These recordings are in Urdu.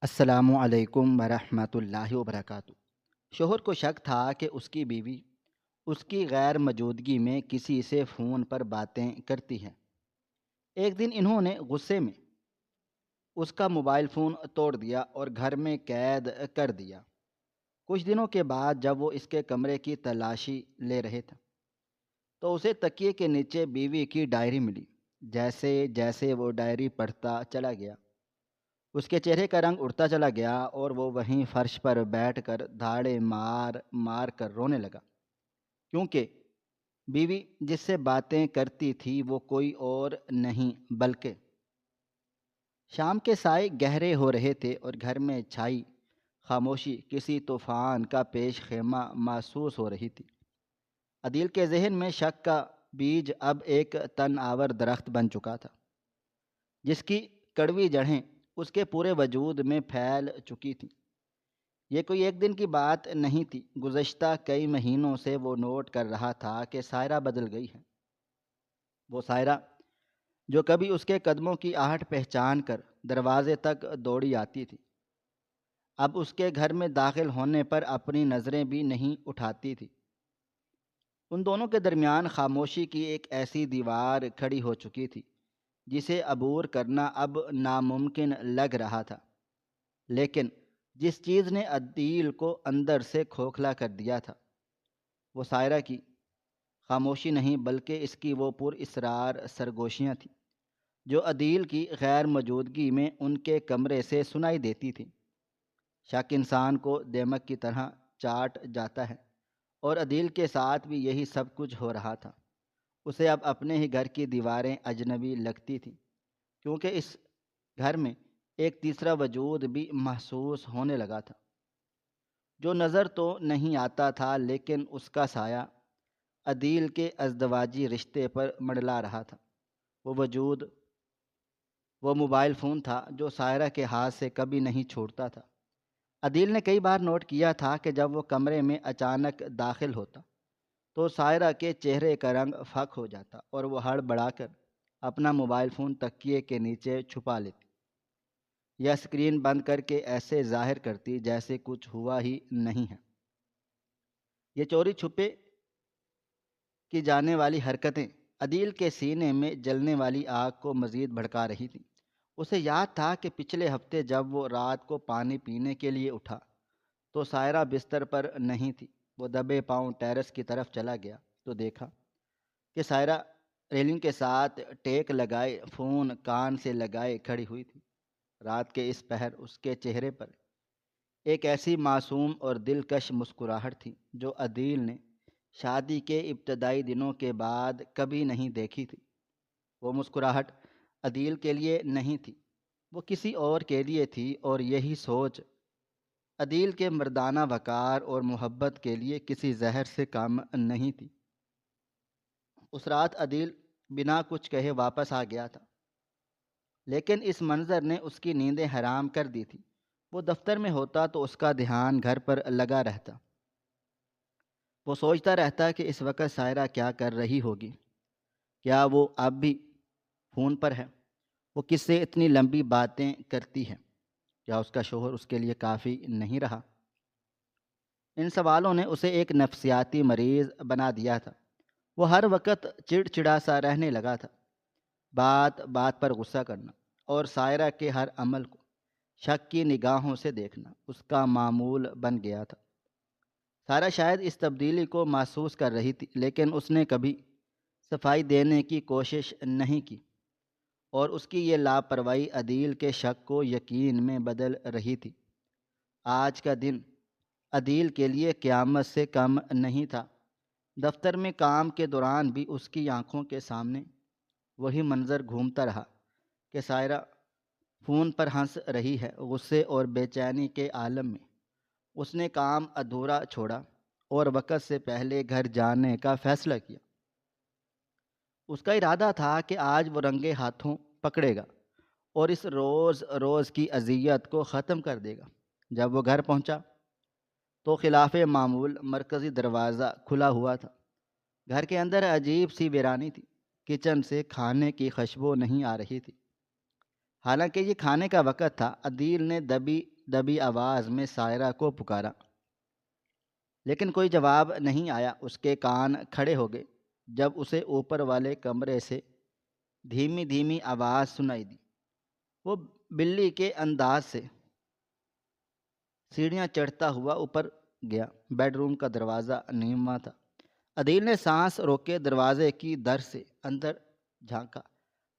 السلام علیکم ورحمۃ اللہ وبرکاتہ۔ شوہر کو شک تھا کہ اس کی بیوی اس کی غیر موجودگی میں کسی سے فون پر باتیں کرتی ہے۔ ایک دن انہوں نے غصے میں اس کا موبائل فون توڑ دیا اور گھر میں قید کر دیا۔ کچھ دنوں کے بعد جب وہ اس کے کمرے کی تلاشی لے رہے تھے تو اسے تکیے کے نیچے بیوی کی ڈائری ملی۔ جیسے جیسے وہ ڈائری پڑھتا چلا گیا اس کے چہرے کا رنگ اڑتا چلا گیا اور وہ وہیں فرش پر بیٹھ کر دھاڑے مار مار کر رونے لگا، کیونکہ بیوی جس سے باتیں کرتی تھی وہ کوئی اور نہیں بلکہ شام کے سائے گہرے ہو رہے تھے اور گھر میں چھائی خاموشی کسی طوفان کا پیش خیمہ محسوس ہو رہی تھی۔ عدیل کے ذہن میں شک کا بیج اب ایک تن آور درخت بن چکا تھا، جس کی کڑوی جڑیں اس کے پورے وجود میں پھیل چکی تھیں۔ یہ کوئی ایک دن کی بات نہیں تھی، گزشتہ کئی مہینوں سے وہ نوٹ کر رہا تھا کہ سائرہ بدل گئی ہے۔ وہ سائرہ جو کبھی اس کے قدموں کی آہٹ پہچان کر دروازے تک دوڑی آتی تھی، اب اس کے گھر میں داخل ہونے پر اپنی نظریں بھی نہیں اٹھاتی تھی۔ ان دونوں کے درمیان خاموشی کی ایک ایسی دیوار کھڑی ہو چکی تھی جسے عبور کرنا اب ناممکن لگ رہا تھا، لیکن جس چیز نے عدیل کو اندر سے کھوکھلا کر دیا تھا وہ سائرہ کی خاموشی نہیں بلکہ اس کی وہ پر اسرار سرگوشیاں تھیں جو عدیل کی غیر موجودگی میں ان کے کمرے سے سنائی دیتی تھیں۔ شک انسان کو دیمک کی طرح چاٹ جاتا ہے، اور عدیل کے ساتھ بھی یہی سب کچھ ہو رہا تھا۔ اسے اب اپنے ہی گھر کی دیواریں اجنبی لگتی تھیں، کیونکہ اس گھر میں ایک تیسرا وجود بھی محسوس ہونے لگا تھا، جو نظر تو نہیں آتا تھا لیکن اس کا سایہ عدیل کے ازدواجی رشتے پر منڈلا رہا تھا۔ وہ وجود وہ موبائل فون تھا جو سائرہ کے ہاتھ سے کبھی نہیں چھوٹتا تھا۔ عدیل نے کئی بار نوٹ کیا تھا کہ جب وہ کمرے میں اچانک داخل ہوتا تو سائرہ کے چہرے کا رنگ پھک ہو جاتا اور وہ ہڑبڑا کر اپنا موبائل فون تکیے کے نیچے چھپا لیتی یا اسکرین بند کر کے ایسے ظاہر کرتی جیسے کچھ ہوا ہی نہیں ہے۔ یہ چوری چھپے کی جانے والی حرکتیں عدیل کے سینے میں جلنے والی آگ کو مزید بھڑکا رہی تھیں۔ اسے یاد تھا کہ پچھلے ہفتے جب وہ رات کو پانی پینے کے لیے اٹھا تو سائرہ بستر پر نہیں تھی۔ وہ دبے پاؤں ٹیرس کی طرف چلا گیا تو دیکھا کہ سائرہ ریلنگ کے ساتھ ٹیک لگائے فون کان سے لگائے کھڑی ہوئی تھی۔ رات کے اس پہر اس کے چہرے پر ایک ایسی معصوم اور دلکش مسکراہٹ تھی جو عدیل نے شادی کے ابتدائی دنوں کے بعد کبھی نہیں دیکھی تھی۔ وہ مسکراہٹ عدیل کے لیے نہیں تھی، وہ کسی اور کے لیے تھی، اور یہی سوچ عدیل کے مردانہ وقار اور محبت کے لیے کسی زہر سے کم نہیں تھی۔ اس رات عدیل بنا کچھ کہے واپس آ گیا تھا، لیکن اس منظر نے اس کی نیندیں حرام کر دی تھی۔ وہ دفتر میں ہوتا تو اس کا دھیان گھر پر لگا رہتا۔ وہ سوچتا رہتا کہ اس وقت سائرہ کیا کر رہی ہوگی، کیا وہ اب بھی فون پر ہے، وہ کس سے اتنی لمبی باتیں کرتی ہے، کیا اس کا شوہر اس کے لیے کافی نہیں رہا۔ ان سوالوں نے اسے ایک نفسیاتی مریض بنا دیا تھا۔ وہ ہر وقت چڑچڑا سا رہنے لگا تھا، بات بات پر غصہ کرنا اور سائرہ کے ہر عمل کو شک کی نگاہوں سے دیکھنا اس کا معمول بن گیا تھا۔ سائرہ شاید اس تبدیلی کو محسوس کر رہی تھی، لیکن اس نے کبھی صفائی دینے کی کوشش نہیں کی، اور اس کی یہ لاپرواہی عدیل کے شک کو یقین میں بدل رہی تھی۔ آج کا دن عدیل کے لیے قیامت سے کم نہیں تھا۔ دفتر میں کام کے دوران بھی اس کی آنکھوں کے سامنے وہی منظر گھومتا رہا کہ سائرہ فون پر ہنس رہی ہے۔ غصے اور بے چینی کے عالم میں اس نے کام ادھورا چھوڑا اور وقت سے پہلے گھر جانے کا فیصلہ کیا۔ اس کا ارادہ تھا کہ آج وہ رنگے ہاتھوں پکڑے گا اور اس روز روز کی اذیت کو ختم کر دے گا۔ جب وہ گھر پہنچا تو خلاف معمول مرکزی دروازہ کھلا ہوا تھا۔ گھر کے اندر عجیب سی ویرانی تھی۔ کچن سے کھانے کی خوشبو نہیں آ رہی تھی، حالانکہ یہ کھانے کا وقت تھا۔ عدیل نے دبی دبی آواز میں سائرہ کو پکارا، لیکن کوئی جواب نہیں آیا۔ اس کے کان کھڑے ہو گئے جب اسے اوپر والے کمرے سے دھیمی دھیمی آواز سنائی دی۔ وہ بلی کے انداز سے سیڑھیاں چڑھتا ہوا اوپر گیا۔ بیڈ روم کا دروازہ نیمواں تھا۔ عدیل نے سانس روکے دروازے کی در سے اندر جھانکا۔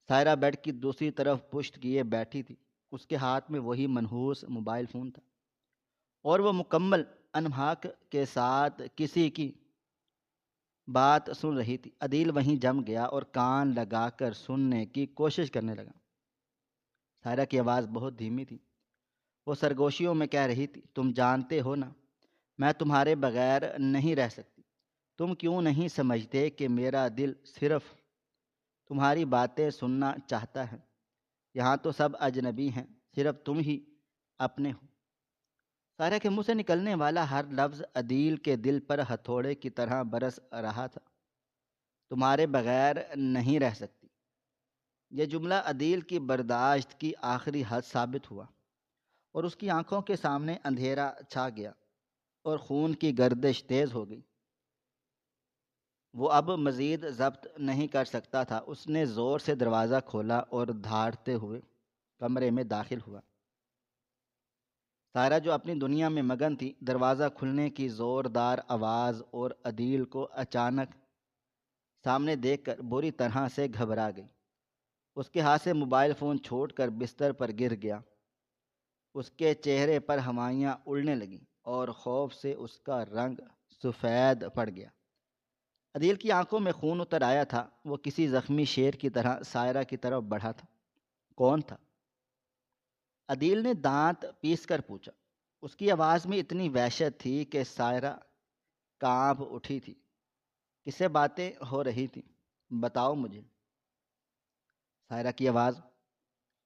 سائرہ بیڈ کی دوسری طرف پشت کیے بیٹھی تھی۔ اس کے ہاتھ میں وہی منحوس موبائل فون تھا، اور وہ مکمل انہماک کے ساتھ کسی کی بات سن رہی تھی۔ عدیل وہیں جم گیا اور کان لگا کر سننے کی کوشش کرنے لگا۔ سائرہ کی آواز بہت دھیمی تھی۔ وہ سرگوشیوں میں کہہ رہی تھی، تم جانتے ہو نا، میں تمہارے بغیر نہیں رہ سکتی۔ تم کیوں نہیں سمجھتے کہ میرا دل صرف تمہاری باتیں سننا چاہتا ہے؟ یہاں تو سب اجنبی ہیں، صرف تم ہی اپنے ہو۔ سائرہ کے منہ سے نکلنے والا ہر لفظ عدیل کے دل پر ہتھوڑے کی طرح برس رہا تھا۔ تمہارے بغیر نہیں رہ سکتی۔ یہ جملہ عدیل کی برداشت کی آخری حد ثابت ہوا، اور اس کی آنکھوں کے سامنے اندھیرا چھا گیا اور خون کی گردش تیز ہو گئی۔ وہ اب مزید ضبط نہیں کر سکتا تھا۔ اس نے زور سے دروازہ کھولا اور دھاڑتے ہوئے کمرے میں داخل ہوا۔ سائرہ جو اپنی دنیا میں مگن تھی، دروازہ کھلنے کی زوردار آواز اور عدیل کو اچانک سامنے دیکھ کر بری طرح سے گھبرا گئی۔ اس کے ہاتھ سے موبائل فون چھوٹ کر بستر پر گر گیا۔ اس کے چہرے پر ہوائیاں اڑنے لگیں اور خوف سے اس کا رنگ سفید پڑ گیا۔ عدیل کی آنکھوں میں خون اتر آیا تھا۔ وہ کسی زخمی شیر کی طرح سائرہ کی طرف بڑھا تھا۔ کون تھا؟ عدیل نے دانت پیس کر پوچھا۔ اس کی آواز میں اتنی وحشت تھی کہ سائرہ کانپ اٹھی تھی۔ کس سے باتیں ہو رہی تھیں؟ بتاؤ مجھے۔ سائرہ کی آواز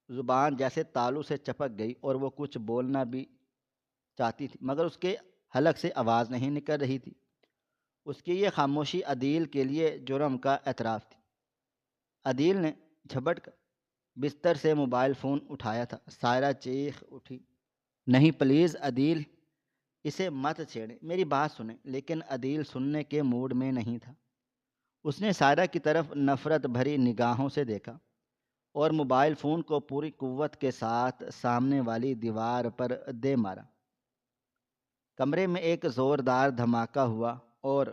زبان جیسے تالو سے چپک گئی اور وہ کچھ بولنا بھی چاہتی تھی، مگر اس کے حلق سے آواز نہیں نکل رہی تھی۔ اس کی یہ خاموشی عدیل کے لیے جرم کا اعتراف تھی۔ عدیل نے جھپٹ کر بستر سے موبائل فون اٹھایا تھا۔ سائرہ چیخ اٹھی، نہیں پلیز عدیل، اسے مت چھیڑیں، میری بات سنیں۔ لیکن عدیل سننے کے موڈ میں نہیں تھا۔ اس نے سائرہ کی طرف نفرت بھری نگاہوں سے دیکھا اور موبائل فون کو پوری قوت کے ساتھ سامنے والی دیوار پر دے مارا۔ کمرے میں ایک زوردار دھماکہ ہوا اور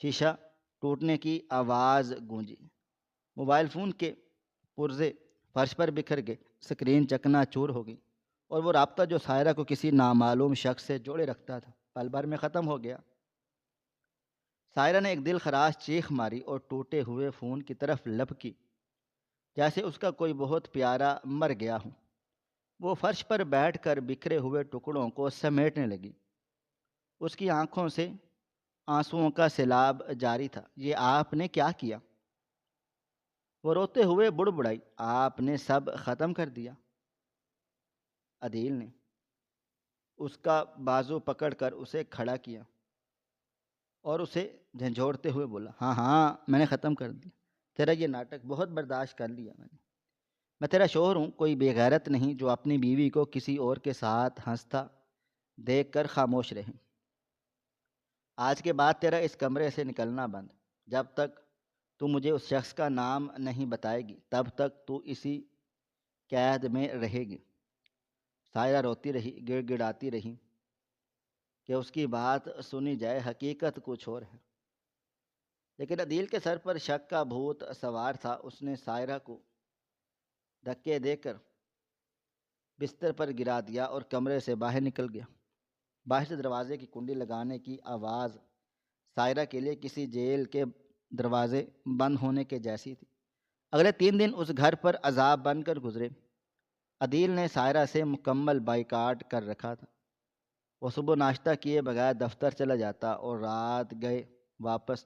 شیشہ ٹوٹنے کی آواز گونجی۔ موبائل فون کے پرزے فرش پر بکھر گئے، سکرین چکنا چور ہو گئی، اور وہ رابطہ جو سائرہ کو کسی نامعلوم شخص سے جوڑے رکھتا تھا پل بھر میں ختم ہو گیا۔ سائرہ نے ایک دل خراش چیخ ماری اور ٹوٹے ہوئے فون کی طرف لپکی، جیسے اس کا کوئی بہت پیارا مر گیا ہو۔ وہ فرش پر بیٹھ کر بکھرے ہوئے ٹکڑوں کو سمیٹنے لگی۔ اس کی آنکھوں سے آنسوؤں کا سیلاب جاری تھا۔ یہ آپ نے کیا کیا؟ وہ روتے ہوئے بڑبڑائی، آپ نے سب ختم کر دیا۔ عدیل نے اس کا بازو پکڑ کر اسے کھڑا کیا اور اسے جھنجھوڑتے ہوئے بولا، ہاں ہاں میں نے ختم کر دیا۔ تیرا یہ ناٹک بہت برداشت کر لیا میں تیرا شوہر ہوں، کوئی بے غیرت نہیں جو اپنی بیوی کو کسی اور کے ساتھ ہنستا دیکھ کر خاموش رہے۔ آج کے بعد تیرا اس کمرے سے نکلنا بند۔ جب تک تو مجھے اس شخص کا نام نہیں بتائے گی تب تک تو اسی قید میں رہے گی۔ سائرہ روتی رہی، گڑ گڑاتی رہی کہ اس کی بات سنی جائے، حقیقت کچھ اور ہے۔ لیکن عدیل کے سر پر شک کا بھوت سوار تھا۔ اس نے سائرہ کو دھکے دے کر بستر پر گرا دیا اور کمرے سے باہر نکل گیا۔ باہر سے دروازے کی کنڈی لگانے کی آواز سائرہ کے لیے کسی جیل کے دروازے بند ہونے کے جیسی تھی۔ اگلے 3 دن اس گھر پر عذاب بن کر گزرے۔ عدیل نے سائرہ سے مکمل بائیکاٹ کر رکھا تھا۔ وہ صبح ناشتہ کیے بغیر دفتر چلا جاتا اور رات گئے واپس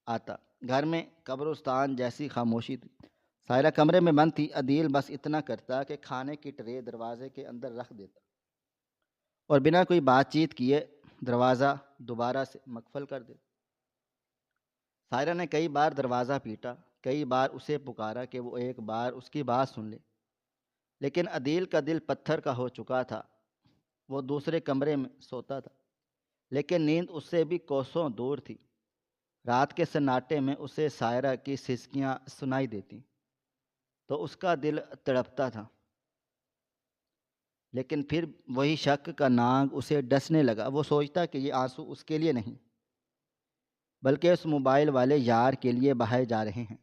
آتا۔ گھر میں قبرستان جیسی خاموشی تھی۔ سائرہ کمرے میں بند تھی۔ عدیل بس اتنا کرتا کہ کھانے کی ٹرے دروازے کے اندر رکھ دیتا اور بنا کوئی بات چیت کیے دروازہ دوبارہ سے مقفل کر دیتا۔ سائرہ نے کئی بار دروازہ پیٹا، کئی بار اسے پکارا کہ وہ ایک بار اس کی بات سن لے، لیکن عدیل کا دل پتھر کا ہو چکا تھا۔ وہ دوسرے کمرے میں سوتا تھا، لیکن نیند اس سے بھی کوسوں دور تھی۔ رات کے سناٹے میں اسے سائرہ کی سسکیاں سنائی دیتی تو اس کا دل تڑپتا تھا، لیکن پھر وہی شک کا ناگ اسے ڈسنے لگا۔ وہ سوچتا کہ یہ آنسو اس کے لیے نہیں، بلکہ اس موبائل والے یار کے لیے بہائے جا رہے ہیں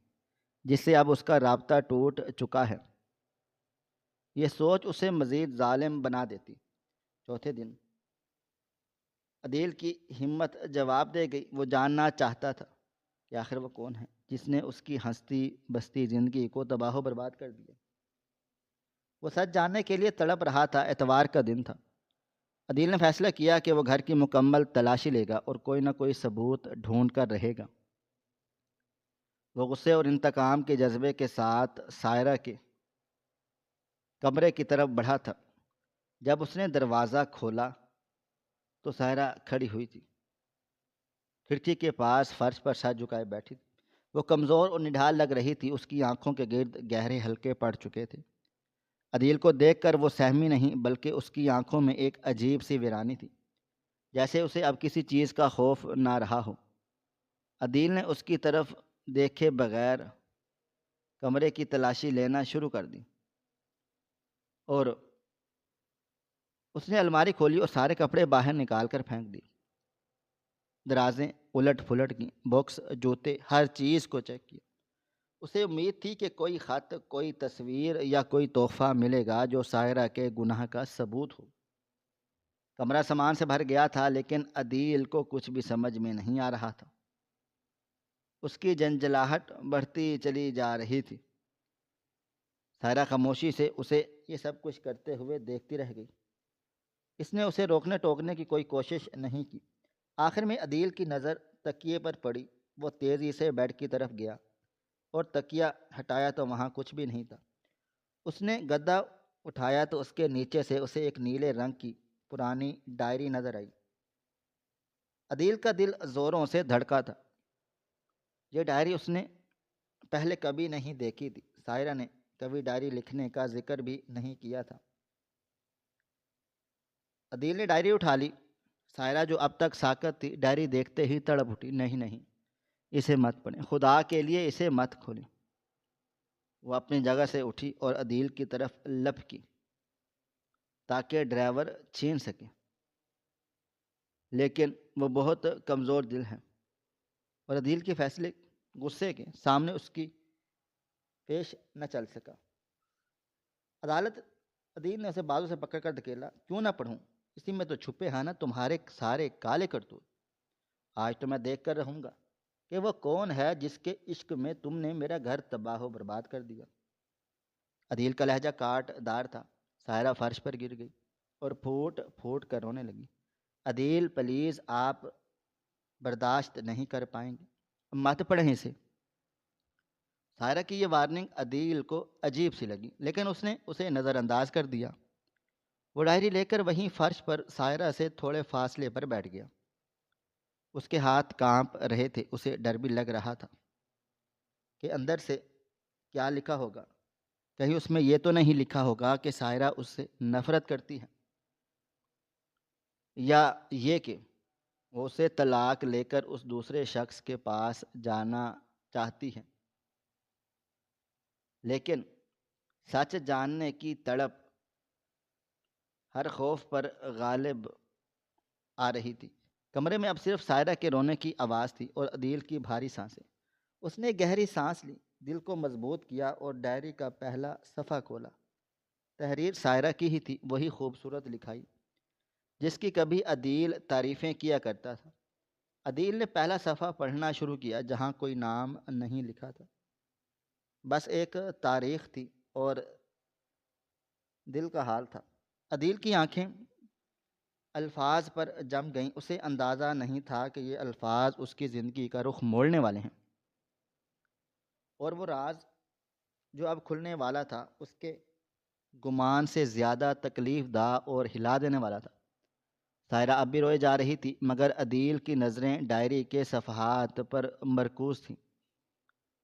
جس سے اب اس کا رابطہ ٹوٹ چکا ہے۔ یہ سوچ اسے مزید ظالم بنا دیتی۔ چوتھے دن عدیل کی ہمت جواب دے گئی۔ وہ جاننا چاہتا تھا کہ آخر وہ کون ہے جس نے اس کی ہنستی بستی زندگی کو تباہ و برباد کر دیا۔ وہ سچ جاننے کے لیے تڑپ رہا تھا۔ اتوار کا دن تھا۔ عدیل نے فیصلہ کیا کہ وہ گھر کی مکمل تلاشی لے گا اور کوئی نہ کوئی ثبوت ڈھونڈ کر رہے گا۔ وہ غصے اور انتقام کے جذبے کے ساتھ سائرہ کے کمرے کی طرف بڑھا تھا۔ جب اس نے دروازہ کھولا تو سائرہ کھڑی ہوئی تھی، کھڑکی کے پاس فرش پر سر جھکائے بیٹھی تھی۔ وہ کمزور اور نڈھال لگ رہی تھی۔ اس کی آنکھوں کے گرد گہرے حلقے پڑ چکے تھے۔ عدیل کو دیکھ کر وہ سہمی نہیں، بلکہ اس کی آنکھوں میں ایک عجیب سی ویرانی تھی، جیسے اسے اب کسی چیز کا خوف نہ رہا ہو۔ عدیل نے اس کی طرف دیکھے بغیر کمرے کی تلاشی لینا شروع کر دی، اور اس نے الماری کھولی اور سارے کپڑے باہر نکال کر پھینک دی۔ درازیں الٹ پھلٹ کیں، باکس، جوتے، ہر چیز کو چیک کیا۔ اسے امید تھی کہ کوئی خط، کوئی تصویر یا کوئی تحفہ ملے گا جو سائرہ کے گناہ کا ثبوت ہو۔ کمرہ سامان سے بھر گیا تھا، لیکن عدیل کو کچھ بھی سمجھ میں نہیں آ رہا تھا۔ اس کی جنجلاہٹ بڑھتی چلی جا رہی تھی۔ سائرہ خاموشی سے اسے یہ سب کچھ کرتے ہوئے دیکھتی رہ گئی۔ اس نے اسے روکنے ٹوکنے کی کوئی کوشش نہیں کی۔ آخر میں عدیل کی نظر تکیے پر پڑی۔ وہ تیزی سے بیڈ کی طرف گیا اور تکیہ ہٹایا تو وہاں کچھ بھی نہیں تھا۔ اس نے گدا اٹھایا تو اس کے نیچے سے اسے ایک نیلے رنگ کی پرانی ڈائری نظر آئی۔ عدیل کا دل زوروں سے دھڑکا تھا۔ یہ ڈائری اس نے پہلے کبھی نہیں دیکھی تھی۔ سائرہ نے کبھی ڈائری لکھنے کا ذکر بھی نہیں کیا تھا۔ عدیل نے ڈائری اٹھا لی۔ سائرہ جو اب تک ساکت تھی، ڈائری دیکھتے ہی تڑپ اٹھی۔ نہیں نہیں، اسے مت پڑھیں، خدا کے لیے اسے مت کھولیں۔ وہ اپنی جگہ سے اٹھی اور عدیل کی طرف لپکی تاکہ ڈرائیور چھین سکے، لیکن وہ بہت کمزور دل ہے اور عدیل کے فیصلے غصے کے سامنے اس کی پیش نہ چل سکا۔ عدیل نے اسے بازو سے پکڑ کر دھکیلا۔ کیوں نہ پڑھوں؟ اسی میں تو چھپے ہیں نا تمہارے سارے کالے کرتوت۔ آج تو میں دیکھ کر رہوں گا کہ وہ کون ہے جس کے عشق میں تم نے میرا گھر تباہ و برباد کر دیا۔ عدیل کا لہجہ کاٹ دار تھا۔ سائرہ فرش پر گر گئی اور پھوٹ پھوٹ کر رونے لگی۔ عدیل پلیز، آپ برداشت نہیں کر پائیں گے، مت پڑھیں اسے۔ سائرہ کی یہ وارننگ عدیل کو عجیب سی لگی، لیکن اس نے اسے نظر انداز کر دیا۔ وہ ڈائری لے کر وہیں فرش پر سائرہ سے تھوڑے فاصلے پر بیٹھ گیا۔ اس کے ہاتھ کانپ رہے تھے۔ اسے ڈر بھی لگ رہا تھا کہ اندر سے کیا لکھا ہوگا۔ کہیں اس میں یہ تو نہیں لکھا ہوگا کہ سائرہ اس سے نفرت کرتی ہے، یا یہ کہ وہ اسے طلاق لے کر اس دوسرے شخص کے پاس جانا چاہتی ہے۔ لیکن سچ جاننے کی تڑپ ہر خوف پر غالب آ رہی تھی۔ کمرے میں اب صرف سائرہ کے رونے کی آواز تھی اور عدیل کی بھاری سانسیں۔ اس نے گہری سانس لی، دل کو مضبوط کیا اور ڈائری کا پہلا صفحہ کھولا۔ تحریر سائرہ کی ہی تھی، وہی خوبصورت لکھائی جس کی کبھی عدیل تعریفیں کیا کرتا تھا۔ عدیل نے پہلا صفحہ پڑھنا شروع کیا، جہاں کوئی نام نہیں لکھا تھا، بس ایک تاریخ تھی اور دل کا حال تھا۔ عدیل کی آنکھیں الفاظ پر جم گئیں۔ اسے اندازہ نہیں تھا کہ یہ الفاظ اس کی زندگی کا رخ موڑنے والے ہیں، اور وہ راز جو اب کھلنے والا تھا اس کے گمان سے زیادہ تکلیف دہ اور ہلا دینے والا تھا۔ سائرہ اب بھی روئے جا رہی تھی، مگر عدیل کی نظریں ڈائری کے صفحات پر مرکوز تھیں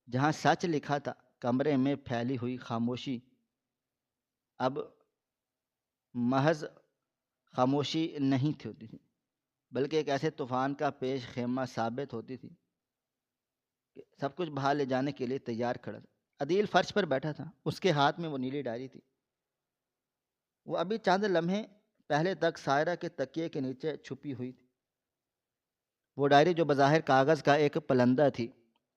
جہاں سچ لکھا تھا۔ کمرے میں پھیلی ہوئی خاموشی اب محض خاموشی نہیں تھی ہوتی تھی، بلکہ ایک ایسے طوفان کا پیش خیمہ ثابت ہوتی تھی کہ سب کچھ بہا لے جانے کے لیے تیار کھڑا تھا۔ عدیل فرش پر بیٹھا تھا، اس کے ہاتھ میں وہ نیلی ڈائری تھی۔ وہ ابھی چند لمحے پہلے تک سائرہ کے تکیے کے نیچے چھپی ہوئی تھی۔ وہ ڈائری جو بظاہر کاغذ کا ایک پلندہ تھی،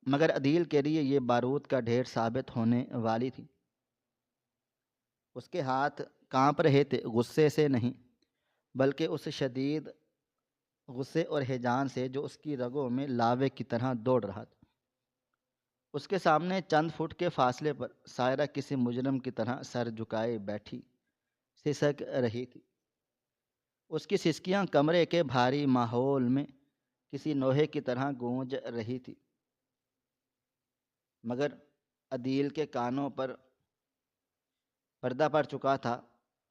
مگر عدیل کے لیے یہ بارود کا ڈھیر ثابت ہونے والی تھی۔ اس کے ہاتھ کانپ رہے تھے، غصے سے نہیں بلکہ اس شدید غصے اور ہیجان سے جو اس کی رگوں میں لاوے کی طرح دوڑ رہا تھا۔ اس کے سامنے چند فٹ کے فاصلے پر سائرہ کسی مجرم کی طرح سر جھکائے بیٹھی سسک رہی تھی۔ اس کی سسکیاں کمرے کے بھاری ماحول میں کسی نوحے کی طرح گونج رہی تھی، مگر عدیل کے کانوں پر پردہ پڑ چکا تھا۔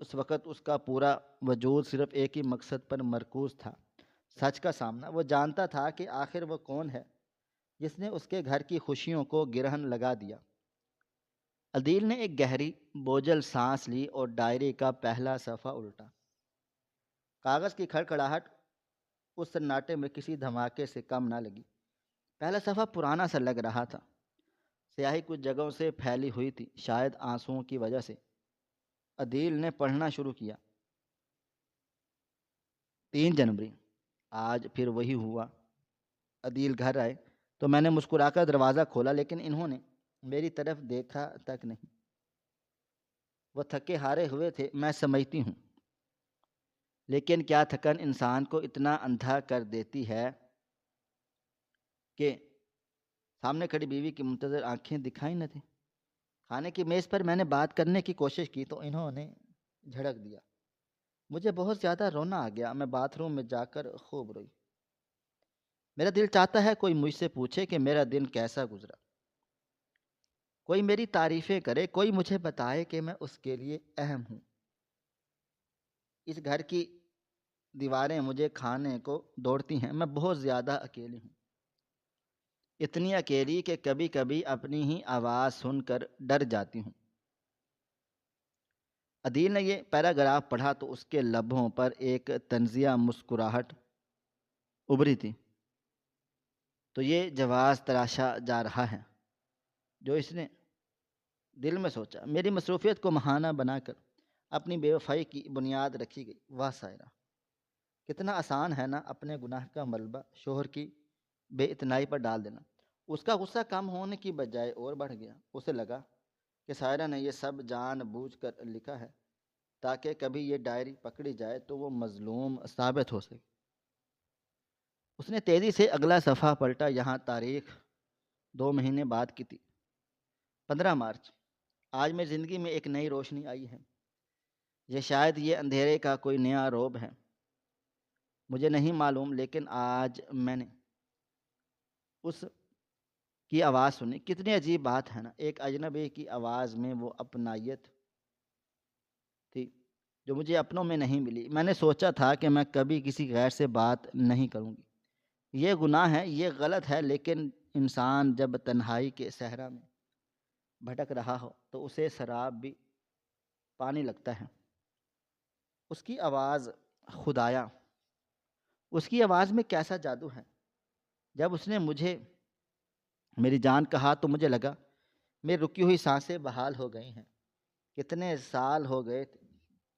اس وقت اس کا پورا وجود صرف ایک ہی مقصد پر مرکوز تھا، سچ کا سامنا۔ وہ جانتا تھا کہ آخر وہ کون ہے جس نے اس کے گھر کی خوشیوں کو گرہن لگا دیا۔ عدیل نے ایک گہری بوجھل سانس لی اور ڈائری کا پہلا صفحہ الٹا۔ کاغذ کی کھڑکھڑاہٹ اس سناٹے میں کسی دھماکے سے کم نہ لگی۔ پہلا صفحہ پرانا سا لگ رہا تھا، سیاہی کچھ جگہوں سے پھیلی ہوئی تھی، شاید آنسوؤں کی وجہ سے۔ عدیل نے پڑھنا شروع کیا۔ 3 جنوری، آج پھر وہی ہوا۔ عدیل گھر آئے تو میں نے مسکرا کر دروازہ کھولا، لیکن انہوں نے میری طرف دیکھا تک نہیں۔ وہ تھکے ہارے ہوئے تھے، میں سمجھتی ہوں، لیکن کیا تھکن انسان کو اتنا اندھا کر دیتی ہے کہ سامنے کھڑی بیوی کی منتظر آنکھیں دکھائی نہ دیں۔ کھانے کی میز پر میں نے بات کرنے کی کوشش کی تو انہوں نے جھڑک دیا۔ مجھے بہت زیادہ رونا آ گیا، میں باتھ روم میں جا کر خوب روئی۔ میرا دل چاہتا ہے کوئی مجھ سے پوچھے کہ میرا دن کیسا گزرا، کوئی میری تعریفیں کرے، کوئی مجھے بتائے کہ میں اس کے لیے اہم ہوں۔ اس گھر کی دیواریں مجھے کھانے کو دوڑتی ہیں، میں بہت زیادہ اکیلی ہوں، اتنی اکیلی کہ کبھی کبھی اپنی ہی آواز سن کر ڈر جاتی ہوں۔ عدیل نے یہ پیراگراف پڑھا تو اس کے لبوں پر ایک طنزیہ مسکراہٹ ابھری تھی۔ تو یہ جواز تراشا جا رہا ہے جو اس نے دل میں سوچا۔ میری مصروفیت کو بہانہ بنا کر اپنی بے وفائی کی بنیاد رکھی گئی۔ واہ سائرہ، کتنا آسان ہے نا اپنے گناہ کا ملبہ شوہر کی بے اتنائی پر ڈال دینا۔ اس کا غصہ کم ہونے کی بجائے اور بڑھ گیا۔ اسے لگا کہ سائرہ نے یہ سب جان بوجھ کر لکھا ہے تاکہ کبھی یہ ڈائری پکڑی جائے تو وہ مظلوم ثابت ہو سکے۔ اس نے تیزی سے اگلا صفحہ پلٹا۔ یہاں تاریخ 2 مہینے بعد کی تھی، 15 مارچ۔ آج میری زندگی میں ایک نئی روشنی آئی ہے، یہ شاید یہ اندھیرے کا کوئی نیا روب ہے، مجھے نہیں معلوم، لیکن آج میں نے اس کی آواز سنی۔ کتنی عجیب بات ہے نا، ایک اجنبی کی آواز میں وہ اپنائیت تھی جو مجھے اپنوں میں نہیں ملی۔ میں نے سوچا تھا کہ میں کبھی کسی غیر سے بات نہیں کروں گی، یہ گناہ ہے، یہ غلط ہے، لیکن انسان جب تنہائی کے صحرا میں بھٹک رہا ہو تو اسے سراب بھی پانی لگتا ہے۔ اس کی آواز، خدایا، اس کی آواز میں کیسا جادو ہے۔ جب اس نے مجھے میری جان کہا تو مجھے لگا میری رکی ہوئی سانسیں بحال ہو گئی ہیں۔ کتنے سال ہو گئے تھے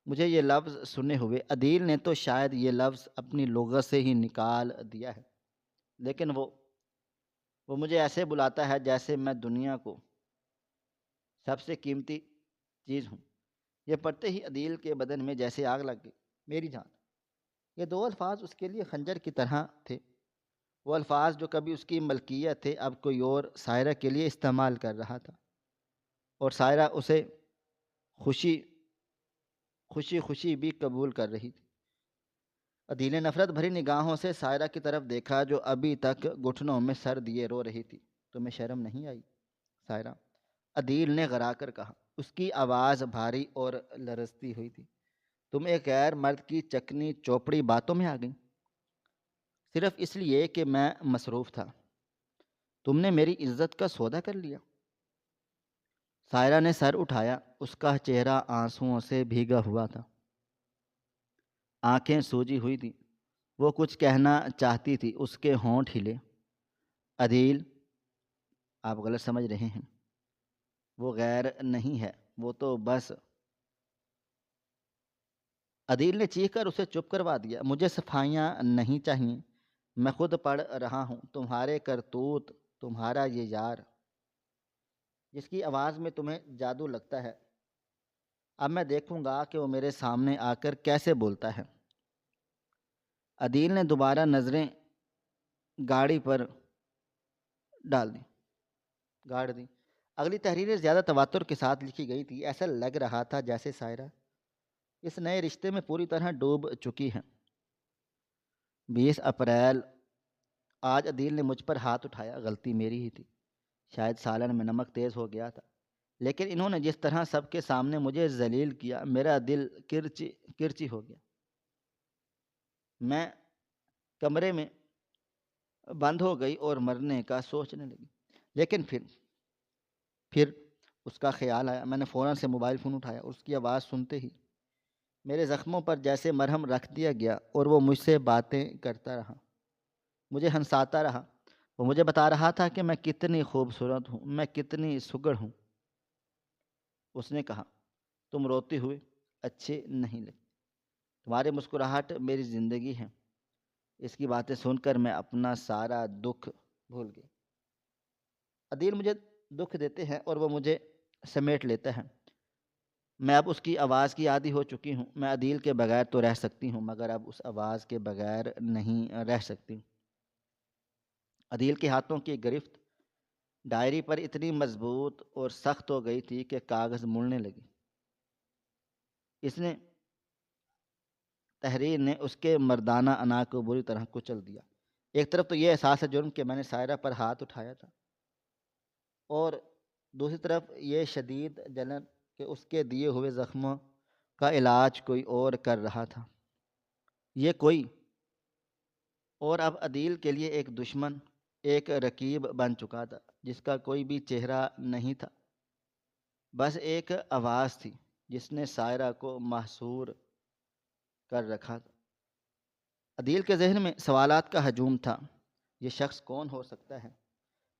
مجھے یہ لفظ سنے ہوئے۔ عدیل نے تو شاید یہ لفظ اپنی لغت سے ہی نکال دیا ہے، لیکن وہ مجھے ایسے بلاتا ہے جیسے میں دنیا کو سب سے قیمتی چیز ہوں۔ یہ پڑھتے ہی عدیل کے بدن میں جیسے آگ لگ گئی۔ میری جان، یہ 2 الفاظ اس کے لیے خنجر کی طرح تھے۔ وہ الفاظ جو کبھی اس کی ملکیت تھے اب کوئی اور سائرہ کے لیے استعمال کر رہا تھا، اور سائرہ اسے خوشی خوشی بھی قبول کر رہی تھی۔ عدیل نے نفرت بھری نگاہوں سے سائرہ کی طرف دیکھا جو ابھی تک گھٹنوں میں سر دیے رو رہی تھی۔ تمہیں شرم نہیں آئی سائرہ؟ عدیل نے غرا کر کہا۔ اس کی آواز بھاری اور لرزتی ہوئی تھی۔ تم ایک غیر مرد کی چکنی چوپڑی باتوں میں آ گئی، صرف اس لیے کہ میں مصروف تھا۔ تم نے میری عزت کا سودا کر لیا۔ سائرہ نے سر اٹھایا، اس کا چہرہ آنسوؤں سے بھیگا ہوا تھا، آنکھیں سوجی ہوئی تھیں۔ وہ کچھ کہنا چاہتی تھی، اس کے ہونٹ ہلے۔ عدیل، آپ غلط سمجھ رہے ہیں، وہ غیر نہیں ہے، وہ تو بس… عدیل نے چیخ کر اسے چپ کروا دیا۔ مجھے صفائیاں نہیں چاہیے، میں خود پڑھ رہا ہوں تمہارے کرتوت، تمہارا یہ یار جس کی آواز میں تمہیں جادو لگتا ہے۔ اب میں دیکھوں گا کہ وہ میرے سامنے آ کر کیسے بولتا ہے۔ عدیل نے دوبارہ نظریں گاڑی پر ڈال دیں، گاڑ دیں۔ اگلی تحریریں زیادہ تواتر کے ساتھ لکھی گئی تھی۔ ایسا لگ رہا تھا جیسے سائرہ اس نئے رشتے میں پوری طرح ڈوب چکی ہیں۔ 20 اپریل۔ آج عدیل نے مجھ پر ہاتھ اٹھایا، غلطی میری ہی تھی، شاید سالن میں نمک تیز ہو گیا تھا، لیکن انہوں نے جس طرح سب کے سامنے مجھے ذلیل کیا، میرا دل کرچی کرچی ہو گیا۔ میں کمرے میں بند ہو گئی اور مرنے کا سوچنے لگی، لیکن پھر اس کا خیال آیا۔ میں نے فوراً سے موبائل فون اٹھایا، اس کی آواز سنتے ہی میرے زخموں پر جیسے مرہم رکھ دیا گیا، اور وہ مجھ سے باتیں کرتا رہا، مجھے ہنساتا رہا۔ وہ مجھے بتا رہا تھا کہ میں کتنی خوبصورت ہوں، میں کتنی سگڑ ہوں۔ اس نے کہا، تم روتے ہوئے اچھے نہیں لگتے، تمہاری مسکراہٹ میری زندگی ہے۔ اس کی باتیں سن کر میں اپنا سارا دکھ بھول گئی۔ عدیل مجھے دکھ دیتے ہیں اور وہ مجھے سمیٹ لیتا ہے۔ میں اب اس کی آواز کی عادی ہو چکی ہوں۔ میں عدیل کے بغیر تو رہ سکتی ہوں، مگر اب اس آواز کے بغیر نہیں رہ سکتی۔ عدیل کے ہاتھوں کی گرفت ڈائری پر اتنی مضبوط اور سخت ہو گئی تھی کہ کاغذ مڑنے لگی۔ اس نے تحریر نے اس کے مردانہ انا کو بری طرح کچل دیا۔ ایک طرف تو یہ احساس جرم کہ میں نے سائرہ پر ہاتھ اٹھایا تھا، اور دوسری طرف یہ شدید جلن کہ اس کے دیے ہوئے زخموں کا علاج کوئی اور کر رہا تھا۔ یہ کوئی اور اب عدیل کے لیے ایک دشمن، ایک رقیب بن چکا تھا، جس کا کوئی بھی چہرہ نہیں تھا، بس ایک آواز تھی جس نے سائرہ کو محصور کر رکھا تھا۔ عدیل کے ذہن میں سوالات کا ہجوم تھا۔ یہ شخص کون ہو سکتا ہے؟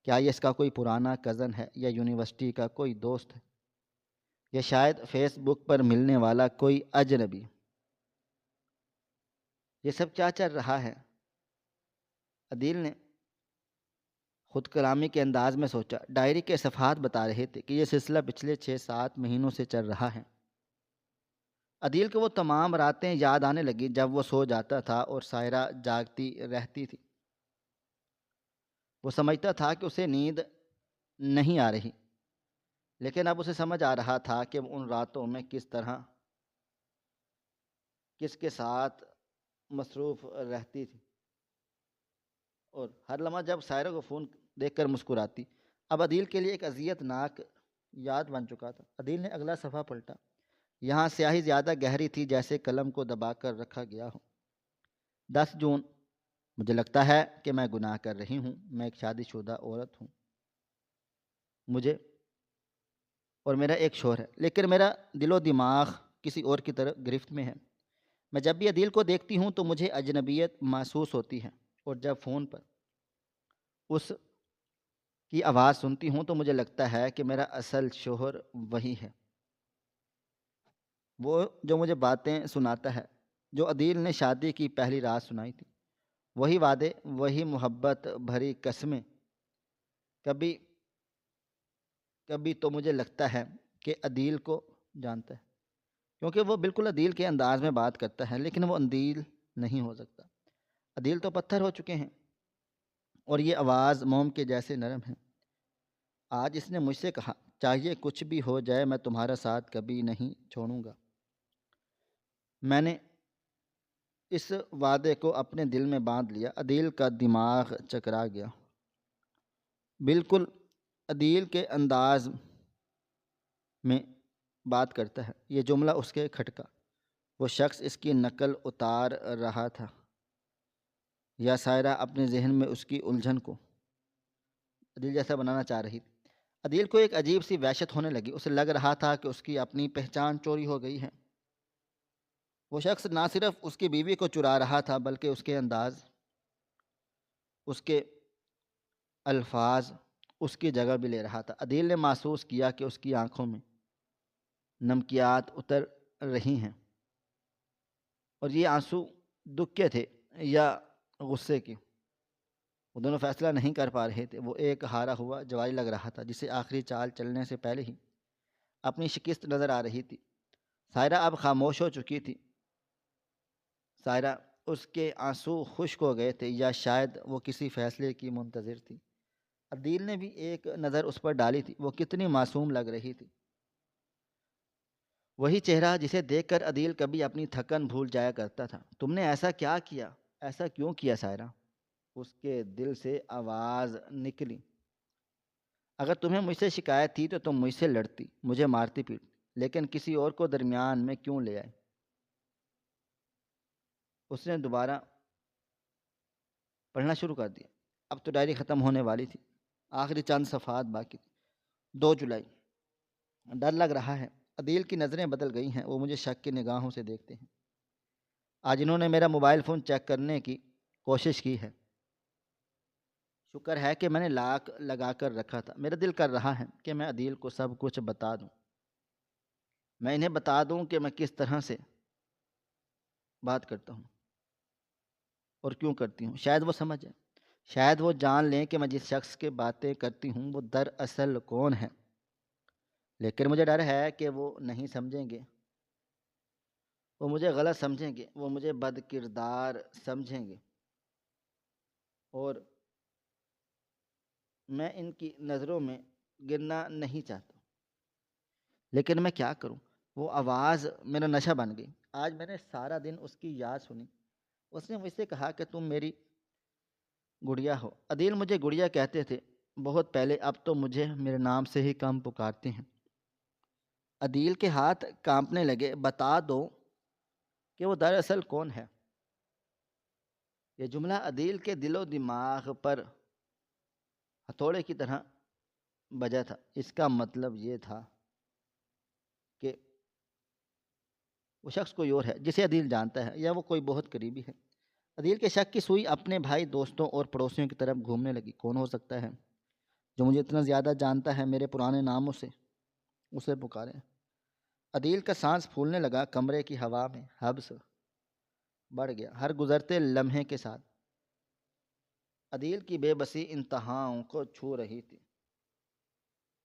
کیا یہ اس کا کوئی پرانا کزن ہے، یا یونیورسٹی کا کوئی دوست ہے، یا شاید فیس بک پر ملنے والا کوئی اجنبی؟ یہ سب کیا چل رہا ہے؟ عدیل نے خود کلامی کے انداز میں سوچا۔ ڈائری کے صفحات بتا رہے تھے کہ یہ سلسلہ پچھلے 6-7 مہینوں سے چل رہا ہے۔ عدیل کو وہ تمام راتیں یاد آنے لگی جب وہ سو جاتا تھا اور سائرہ جاگتی رہتی تھی۔ وہ سمجھتا تھا کہ اسے نیند نہیں آ رہی، لیکن اب اسے سمجھ آ رہا تھا کہ وہ ان راتوں میں کس کے ساتھ مصروف رہتی تھی، اور ہر لمحہ جب سائرہ کو فون دیکھ کر مسکراتی۔ اب عدیل کے لیے ایک اذیت ناک یاد بن چکا تھا۔ عدیل نے اگلا صفحہ پلٹا۔ یہاں سیاہی زیادہ گہری تھی، جیسے قلم کو دبا کر رکھا گیا ہو۔ 10 جون۔ مجھے لگتا ہے کہ میں گناہ کر رہی ہوں۔ میں ایک شادی شدہ عورت ہوں، مجھے اور میرا ایک شوہر ہے، لیکن میرا دل و دماغ کسی اور کی طرف گرفت میں ہے۔ میں جب بھی عدیل کو دیکھتی ہوں تو مجھے اجنبیت محسوس ہوتی ہے، اور جب فون پر اس کی آواز سنتی ہوں تو مجھے لگتا ہے کہ میرا اصل شوہر وہی ہے، وہ جو مجھے باتیں سناتا ہے، جو عدیل نے شادی کی پہلی رات سنائی تھی۔ وہی وعدے، وہی محبت بھری قسمیں۔ کبھی کبھی تو مجھے لگتا ہے کہ عدیل کو جانتا ہے، کیونکہ وہ بالکل عدیل کے انداز میں بات کرتا ہے، لیکن وہ عدیل نہیں ہو سکتا۔ عدیل تو پتھر ہو چکے ہیں، اور یہ آواز موم کے جیسے نرم ہے۔ آج اس نے مجھ سے کہا، چاہیے کچھ بھی ہو جائے میں تمہارا ساتھ کبھی نہیں چھوڑوں گا۔ میں نے اس وعدے کو اپنے دل میں باندھ لیا۔ عدیل کا دماغ چکرا گیا، بالکل عدیل کے انداز میں بات کرتا ہے۔ یہ جملہ اس کے کھٹکا۔ وہ شخص اس کی نقل اتار رہا تھا، یا سائرہ اپنے ذہن میں اس کی الجھن کو عدیل جیسا بنانا چاہ رہی تھی۔ عدیل کو ایک عجیب سی وحشت ہونے لگی، اسے لگ رہا تھا کہ اس کی اپنی پہچان چوری ہو گئی ہے۔ وہ شخص نہ صرف اس کی بیوی کو چرا رہا تھا بلکہ اس کے انداز، اس کے الفاظ، اس کی جگہ بھی لے رہا تھا۔ عدیل نے محسوس کیا کہ اس کی آنکھوں میں نمکیات اتر رہی ہیں، اور یہ آنسو دکھ کے تھے یا غصے کے۔ وہ دونوں فیصلہ نہیں کر پا رہے تھے۔ وہ ایک ہارا ہوا جواری لگ رہا تھا جسے آخری چال چلنے سے پہلے ہی اپنی شکست نظر آ رہی تھی۔ سائرہ اب خاموش ہو چکی تھی۔ سائرہ، اس کے آنسو خشک ہو گئے تھے یا شاید وہ کسی فیصلے کی منتظر تھی۔ عدیل نے بھی ایک نظر اس پر ڈالی تھی، وہ کتنی معصوم لگ رہی تھی۔ وہی چہرہ جسے دیکھ کر عدیل کبھی اپنی تھکن بھول جایا کرتا تھا۔ تم نے ایسا کیا کیا؟ ایسا کیوں کیا سائرہ؟ اس کے دل سے آواز نکلی۔ اگر تمہیں مجھ سے شکایت تھی تو تم مجھ سے لڑتی، مجھے مارتی پیٹتی، لیکن کسی اور کو درمیان میں کیوں لے آئے؟ اس نے دوبارہ پڑھنا شروع کر دیا۔ اب تو ڈائری ختم ہونے والی تھی، آخری چند صفحات باقی تھی۔ 2 جولائی۔ ڈر لگ رہا ہے، عدیل کی نظریں بدل گئی ہیں، وہ مجھے شک کی نگاہوں سے دیکھتے ہیں۔ آج انہوں نے میرا موبائل فون چیک کرنے کی کوشش کی ہے۔ شکر ہے کہ میں نے لاک لگا کر رکھا تھا۔ میرا دل کر رہا ہے کہ میں عدیل کو سب کچھ بتا دوں۔ میں انہیں بتا دوں کہ میں کس طرح سے بات کرتا ہوں اور کیوں کرتی ہوں۔ شاید وہ سمجھ جائیں، شاید وہ جان لیں کہ میں جس شخص کی باتیں کرتی ہوں وہ دراصل کون ہے۔ لیکن مجھے ڈر ہے کہ وہ نہیں سمجھیں گے، وہ مجھے غلط سمجھیں گے، وہ مجھے بد کردار سمجھیں گے، اور میں ان کی نظروں میں گرنا نہیں چاہتا۔ لیکن میں کیا کروں؟ وہ آواز میرا نشہ بن گئی۔ آج میں نے سارا دن اس کی یاد سنی۔ اس نے مجھ سے کہا کہ تم میری گڑیا ہو۔ عدیل مجھے گڑیا کہتے تھے بہت پہلے، اب تو مجھے میرے نام سے ہی کم پکارتے ہیں۔ عدیل کے ہاتھ کانپنے لگے۔ بتا دو کہ وہ دراصل کون ہے۔ یہ جملہ عدیل کے دل و دماغ پر ہتھوڑے کی طرح بجا تھا۔ اس کا مطلب یہ تھا کہ وہ شخص کوئی اور ہے جسے عدیل جانتا ہے، یا وہ کوئی بہت قریبی ہے۔ عدیل کے شک کی سوئی اپنے بھائی، دوستوں اور پڑوسیوں کی طرف گھومنے لگی۔ کون ہو سکتا ہے جو مجھے اتنا زیادہ جانتا ہے؟ میرے پرانے ناموں سے اسے پکارے۔ عدیل کا سانس پھولنے لگا۔ کمرے کی ہوا میں حبس بڑھ گیا ہر گزرتے لمحے کے ساتھ۔ عدیل کی بے بسی انتہاؤں کو چھو رہی تھی،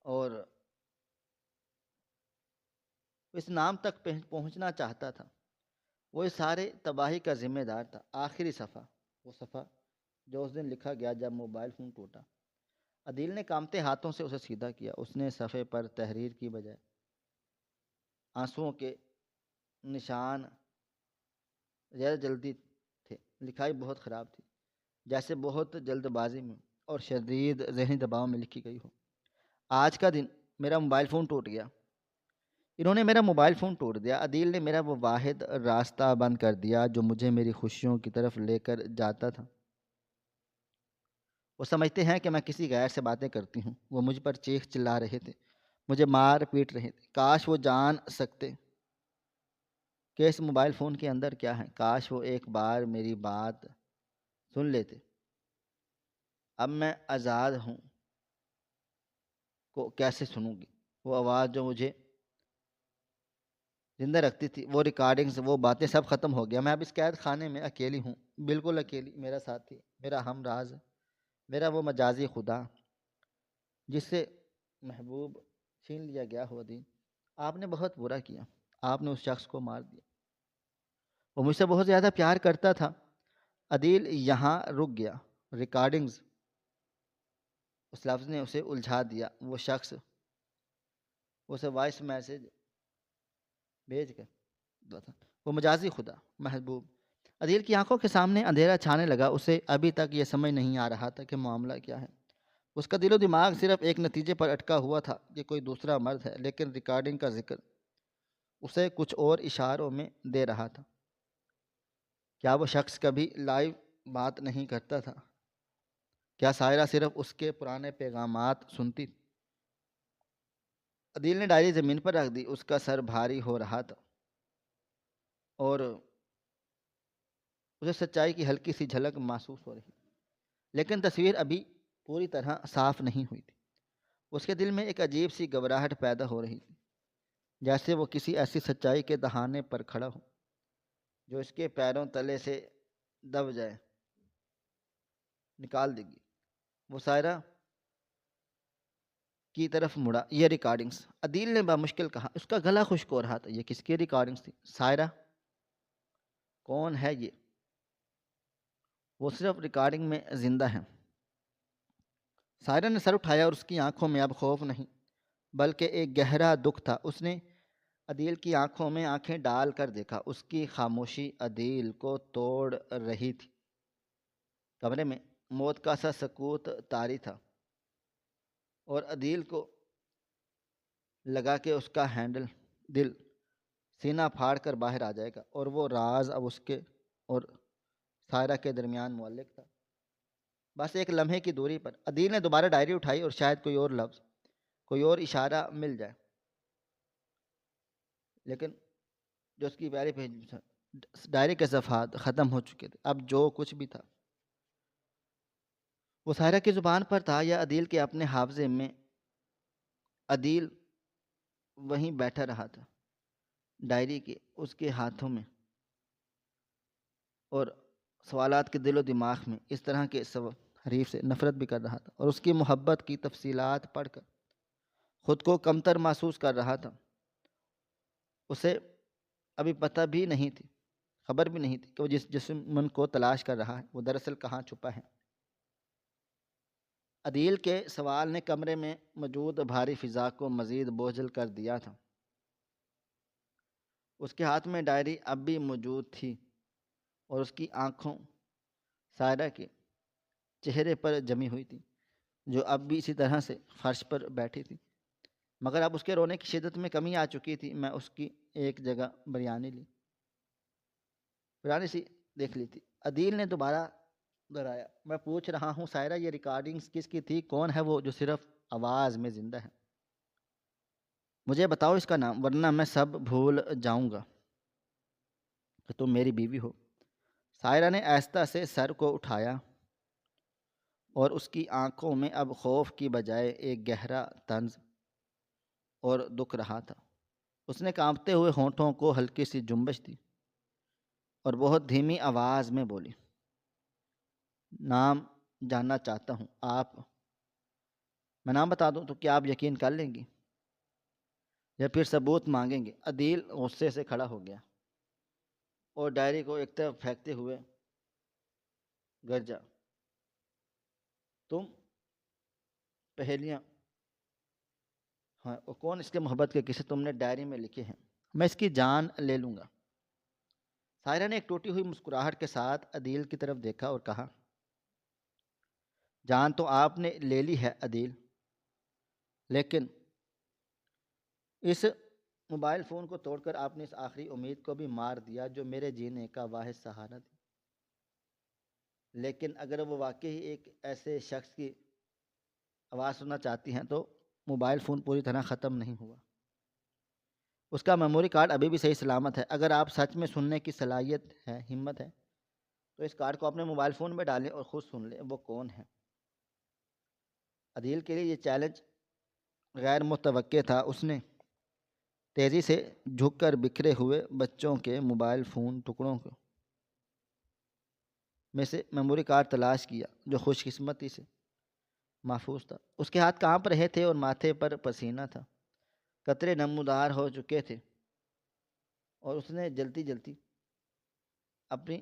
اور اس نام تک پہنچنا چاہتا تھا۔ وہ اس سارے تباہی کا ذمہ دار تھا۔ آخری صفحہ، وہ صفحہ جو اس دن لکھا گیا جب موبائل فون ٹوٹا۔ عدیل نے کانپتے ہاتھوں سے اسے سیدھا کیا۔ اس نے صفحے پر تحریر کی بجائے آنسوؤں کے نشان زیادہ جلدی تھے۔ لکھائی بہت خراب تھی، جیسے بہت جلد بازی میں اور شدید ذہنی دباؤ میں لکھی گئی ہو۔ آج کا دن میرا موبائل فون ٹوٹ گیا۔ انہوں نے میرا موبائل فون توڑ دیا۔ عدیل نے میرا وہ واحد راستہ بند کر دیا جو مجھے میری خوشیوں کی طرف لے کر جاتا تھا۔ وہ سمجھتے ہیں کہ میں کسی غیر سے باتیں کرتی ہوں۔ وہ مجھ پر چیخ چلا رہے تھے، مجھے مار پیٹ رہے تھے۔ کاش وہ جان سکتے کہ اس موبائل فون کے اندر کیا ہے۔ کاش وہ ایک بار میری بات سن لیتے۔ اب میں آزاد ہوں کو کیسے سنوں گی؟ وہ آواز جو مجھے زندہ رکھتی تھی، وہ ریکارڈنگز، وہ باتیں، سب ختم ہو گیا۔ میں اب اس قید خانے میں اکیلی ہوں، بالکل اکیلی۔ میرا ساتھی، میرا ہم راز، میرا وہ مجازی خدا جس سے محبوب چھین لیا گیا ہو۔ عدیل، آپ نے بہت برا کیا، آپ نے اس شخص کو مار دیا۔ وہ مجھ سے بہت زیادہ پیار کرتا تھا۔ عدیل یہاں رک گیا۔ ریکارڈنگز، اس لفظ نے اسے الجھا دیا۔ وہ شخص اسے وائس میسج بھیج کر تھا، وہ مجازی خدا، محبوب۔ عدیل کی آنکھوں کے سامنے اندھیرا چھانے لگا۔ اسے ابھی تک یہ سمجھ نہیں آ رہا تھا کہ معاملہ کیا ہے۔ اس کا دل و دماغ صرف ایک نتیجے پر اٹکا ہوا تھا کہ کوئی دوسرا مرد ہے، لیکن ریکارڈنگ کا ذکر اسے کچھ اور اشاروں میں دے رہا تھا۔ کیا وہ شخص کبھی لائیو بات نہیں کرتا تھا؟ کیا سائرہ صرف اس کے پرانے پیغامات سنتی؟ عدیل نے ڈائری زمین پر رکھ دی، اس کا سر بھاری ہو رہا تھا اور اسے سچائی کی ہلکی سی جھلک محسوس ہو رہی، لیکن تصویر ابھی پوری طرح صاف نہیں ہوئی تھی۔ اس کے دل میں ایک عجیب سی گھبراہٹ پیدا ہو رہی تھی، جیسے وہ کسی ایسی سچائی کے دہانے پر کھڑا ہو جو اس کے پیروں تلے سے دب جائے، نکال دے گی۔ وہ سائرہ کی طرف مڑا۔ یہ ریکارڈنگز، عدیل نے بامشکل کہا۔ اس کا گلا خشک ہو رہا تھا۔ یہ کس کی ریکارڈنگز تھی؟ سائرہ کون ہے یہ؟ وہ صرف ریکارڈنگ میں زندہ ہے۔ سائرہ نے سر اٹھایا اور اس کی آنکھوں میں اب خوف نہیں بلکہ ایک گہرا دکھ تھا۔ اس نے عدیل کی آنکھوں میں آنکھیں ڈال کر دیکھا۔ اس کی خاموشی عدیل کو توڑ رہی تھی۔ کمرے میں موت کا سا سکوت طاری تھا اور عدیل کو لگا کہ اس کا دل سینہ پھاڑ کر باہر آ جائے گا، اور وہ راز اب اس کے اور سائرہ کے درمیان معلق تھا، بس ایک لمحے کی دوری پر۔ عدیل نے دوبارہ ڈائری اٹھائی اور شاید کوئی اور لفظ، کوئی اور اشارہ مل جائے، لیکن جو اس کی ڈائری کے صفحات ختم ہو چکے تھے۔ اب جو کچھ بھی تھا وہ سائرہ کی زبان پر تھا یا عدیل کے اپنے حافظے میں۔ عدیل وہیں بیٹھا رہا تھا، ڈائری کے اس کے ہاتھوں میں، اور سوالات کے دل و دماغ میں اس طرح کے حریف سے نفرت بھی کر رہا تھا، اور اس کی محبت کی تفصیلات پڑھ کر خود کو کمتر محسوس کر رہا تھا۔ اسے ابھی پتہ بھی نہیں تھی، خبر بھی نہیں تھی کہ وہ جس جسم کو تلاش کر رہا ہے وہ دراصل کہاں چھپا ہے۔ عدیل کے سوال نے کمرے میں موجود بھاری فضا کو مزید بوجھل کر دیا تھا۔ اس کے ہاتھ میں ڈائری اب بھی موجود تھی اور اس کی آنکھوں سائرہ کے چہرے پر جمی ہوئی تھی، جو اب بھی اسی طرح سے فرش پر بیٹھی تھی، مگر اب اس کے رونے کی شدت میں کمی آ چکی تھی۔ میں اس کی ایک جگہ بریانی سی دیکھ لی تھی، عدیل نے دوبارہ دہرایا۔ میں پوچھ رہا ہوں سائرہ، یہ ریکارڈنگز کس کی تھی؟ کون ہے وہ جو صرف آواز میں زندہ ہے؟ مجھے بتاؤ اس کا نام، ورنہ میں سب بھول جاؤں گا کہ تم میری بیوی ہو۔ سائرہ نے آہستہ سے سر کو اٹھایا اور اس کی آنکھوں میں اب خوف کی بجائے ایک گہرا طنز اور دکھ رہا تھا۔ اس نے کانپتے ہوئے ہونٹوں کو ہلکی سی جنبش دی اور بہت دھیمی آواز میں بولی، نام جاننا چاہتا ہوں۔ میں نام بتا دوں تو کیا آپ یقین کر لیں گی یا پھر ثبوت مانگیں گے؟ عدیل غصے سے کھڑا ہو گیا اور ڈائری کو ایک طرف پھینکتے ہوئے گرجا، تم پہیلیاں ہاں، اور کون اس کے محبت کے قصے تم نے ڈائری میں لکھے ہیں؟ میں اس کی جان لے لوں گا۔ سائرہ نے ایک ٹوٹی ہوئی مسکراہٹ کے ساتھ عدیل کی طرف دیکھا اور کہا، جان تو آپ نے لے لی ہے عدیل، لیکن اس موبائل فون کو توڑ کر آپ نے اس آخری امید کو بھی مار دیا جو میرے جینے کا واحد سہارا تھی۔ لیکن اگر وہ واقعی ایک ایسے شخص کی آواز سننا چاہتی ہیں تو موبائل فون پوری طرح ختم نہیں ہوا، اس کا میموری کارڈ ابھی بھی صحیح سلامت ہے۔ اگر آپ سچ میں سننے کی صلاحیت ہے، ہمت ہے، تو اس کارڈ کو اپنے موبائل فون میں ڈالیں اور خود سن لیں وہ کون ہے۔ عدیل کے لیے یہ چیلنج غیر متوقع تھا۔ اس نے تیزی سے جھک کر بکھرے ہوئے بچوں کے موبائل فون ٹکڑوں میں سے میموری کارڈ تلاش کیا جو خوش قسمتی سے محفوظ تھا۔ اس کے ہاتھ کانپ رہے تھے اور ماتھے پر پسینہ تھا، قطرے نمودار ہو چکے تھے، اور اس نے جلدی اپنی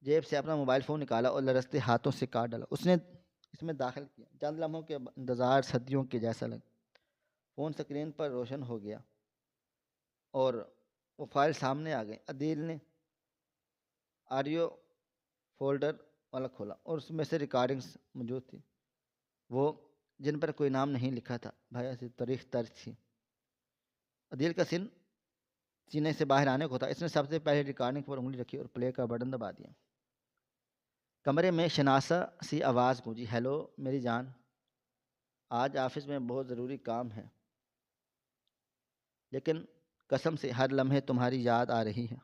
جیب سے اپنا موبائل فون نکالا اور لرزتے ہاتھوں سے کارڈ ڈالا۔ اس نے اس میں داخل کیا۔ چند لمحوں کے انتظار صدیوں کے جیسا لگا۔ فون اسکرین پر روشن ہو گیا اور وہ فائل سامنے آ گئی۔ عدیل نے آڈیو فولڈر والا کھولا اور اس میں سے ریکارڈنگز موجود تھی، وہ جن پر کوئی نام نہیں لکھا تھا، بھائی سے تاریخ درج تھی۔ عدیل کا سینے سے باہر آنے کو تھا۔ اس نے سب سے پہلے ریکارڈنگ پر انگلی رکھی اور پلے کا بٹن دبا دیا۔ کمرے میں شناسا سی آواز گونجی، ہیلو میری جان، آج آفس میں بہت ضروری کام ہے، لیکن قسم سے ہر لمحے تمہاری یاد آ رہی ہے۔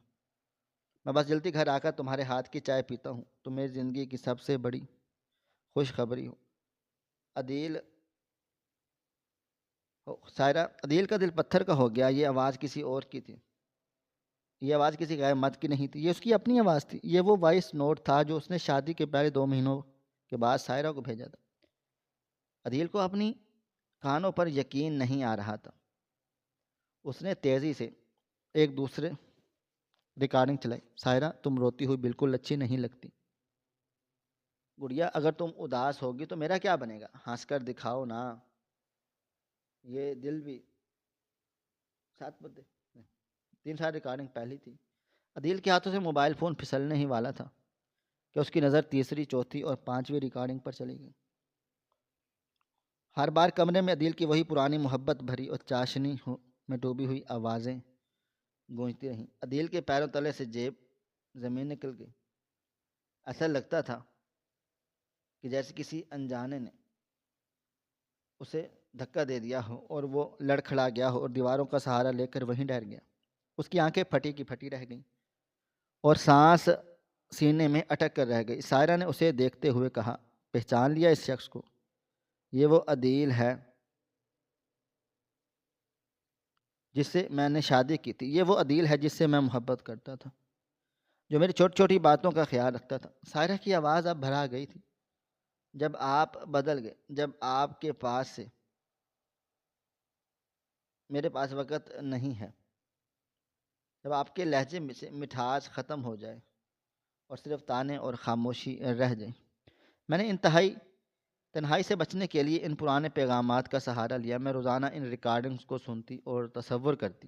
میں بس جلدی گھر آ کر تمہارے ہاتھ کی چائے پیتا ہوں، تم میری زندگی کی سب سے بڑی خوشخبری ہو۔ عدیل سائرہ، عدیل کا دل پتھر کا ہو گیا۔ یہ آواز کسی اور کی تھی، یہ آواز کسی غیر مرد کی نہیں تھی، یہ اس کی اپنی آواز تھی۔ یہ وہ وائس نوٹ تھا جو اس نے شادی کے پہلے 2 مہینوں کے بعد سائرہ کو بھیجا تھا۔ عدیل کو اپنی کانوں پر یقین نہیں آ رہا تھا۔ اس نے تیزی سے ایک دوسرے ریکارڈنگ چلائی۔ سائرہ، تم روتی ہوئی بالکل اچھی نہیں لگتی۔ گڑیا، اگر تم اداس ہوگی تو میرا کیا بنے گا؟ ہنس کر دکھاؤ نا، یہ دل بھی ساتھ بدے۔ 3 سال ریکارڈنگ پہلی تھی۔ عدیل کے ہاتھوں سے موبائل فون پھسلنے ہی والا تھا کہ اس کی نظر تیسری، چوتھی اور 5ویں ریکارڈنگ پر چلی گئی۔ ہر بار کمرے میں عدیل کی وہی پرانی محبت بھری اور چاشنی میں ڈوبی ہوئی آوازیں گونجتی رہیں۔ عدیل کے پیروں تلے سے جیب زمین نکل گئی۔ ایسا لگتا تھا کہ جیسے کسی انجانے نے اسے دھکا دے دیا ہو اور وہ لڑکھڑا گیا ہو اور دیواروں کا سہارا لے کر وہیں ڈر گیا۔ اس کی آنکھیں پھٹی کی پھٹی رہ گئیں اور سانس سینے میں اٹک کر رہ گئی۔ سائرہ نے اسے دیکھتے ہوئے کہا، پہچان لیا اس شخص کو؟ یہ وہ عدیل ہے جس سے میں نے شادی کی تھی، یہ وہ عدیل ہے جس سے میں محبت کرتا تھا، جو میری چھوٹی چھوٹی باتوں کا خیال رکھتا تھا۔ سائرہ کی آواز اب بھرا گئی تھی۔ جب آپ بدل گئے، جب آپ کے پاس سے میرے پاس وقت نہیں ہے، جب آپ کے لہجے میں سے مٹھاس ختم ہو جائے اور صرف تانے اور خاموشی رہ جائے۔ میں نے تنہائی سے بچنے کے لیے ان پرانے پیغامات کا سہارا لیا۔ میں روزانہ ان ریکارڈنگز کو سنتی اور تصور کرتی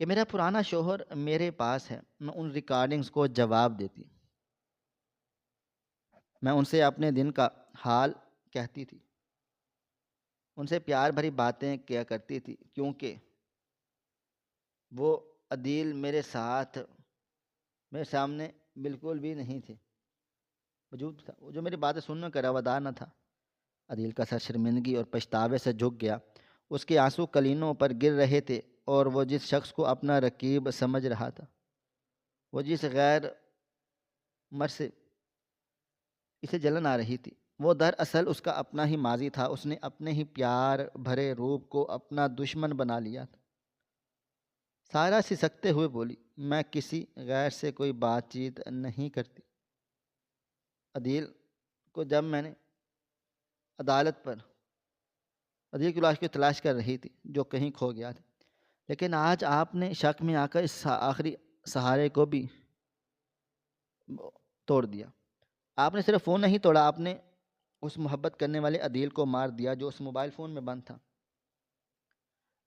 کہ میرا پرانا شوہر میرے پاس ہے۔ میں ان ریکارڈنگز کو جواب دیتی، میں ان سے اپنے دن کا حال کہتی تھی، ان سے پیار بھری باتیں کیا کرتی تھی، کیونکہ وہ عدیل میرے سامنے بالکل بھی نہیں تھے، موجود تھا، جو میری باتیں سننے کا روادار نہ تھا۔ عدیل کا سر شرمندگی اور پچھتاوے سے جھک گیا۔ اس کے آنسو کلینوں پر گر رہے تھے اور وہ جس شخص کو اپنا رقیب سمجھ رہا تھا، وہ جس غیر مرد سے اسے جلن آ رہی تھی، وہ دراصل اس کا اپنا ہی ماضی تھا۔ اس نے اپنے ہی پیار بھرے روپ کو اپنا دشمن بنا لیا تھا۔ سارہ سسکتے ہوئے بولی، میں کسی غیر سے کوئی بات چیت نہیں کرتی۔ عدیل کو جب میں نے عدالت پر عدیل کی لاش کی تلاش کر رہی تھی جو کہیں کھو گیا تھا، لیکن آج آپ نے شک میں آ کر اس آخری سہارے کو بھی توڑ دیا۔ آپ نے صرف فون نہیں توڑا، آپ نے اس محبت کرنے والے عدیل کو مار دیا جو اس موبائل فون میں بند تھا۔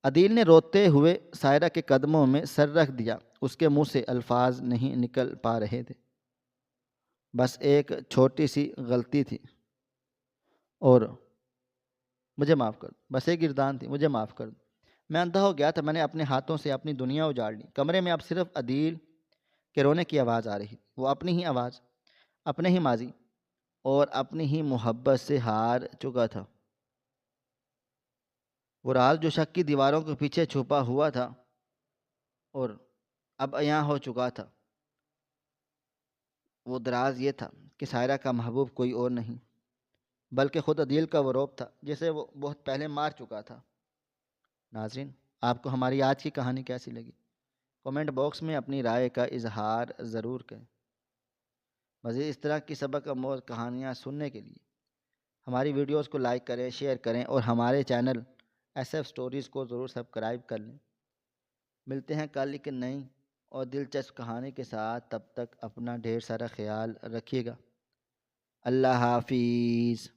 عدیل نے روتے ہوئے سائرہ کے قدموں میں سر رکھ دیا۔ اس کے منہ سے الفاظ نہیں نکل پا رہے تھے، بس ایک چھوٹی سی غلطی تھی اور مجھے معاف کر دو، بس ایک گردان تھی، مجھے معاف کر دو۔ میں اندھا ہو گیا تھا، میں نے اپنے ہاتھوں سے اپنی دنیا اجاڑ لی۔ کمرے میں اب صرف عدیل کے رونے کی آواز آ رہی، وہ اپنی ہی آواز، اپنے ہی ماضی اور اپنی ہی محبت سے ہار چکا تھا۔ وہ راز جو شک کی دیواروں کے پیچھے چھپا ہوا تھا اور اب عیاں ہو چکا تھا، وہ دراز یہ تھا کہ سائرہ کا محبوب کوئی اور نہیں بلکہ خود عدیل کا وہ روپ تھا جسے وہ بہت پہلے مار چکا تھا۔ ناظرین، آپ کو ہماری آج کی کہانی کیسی لگی؟ کومنٹ باکس میں اپنی رائے کا اظہار ضرور کریں۔ مزید اس طرح کی سبق آموز کہانیاں سننے کے لیے ہماری ویڈیوز کو لائک کریں، شیئر کریں اور ہمارے چینل SF سٹوریز کو ضرور سبسکرائب کر لیں۔ ملتے ہیں کل ایک نئی اور دلچسپ کہانی کے ساتھ، تب تک اپنا ڈھیر سارا خیال رکھیے گا۔ اللہ حافظ۔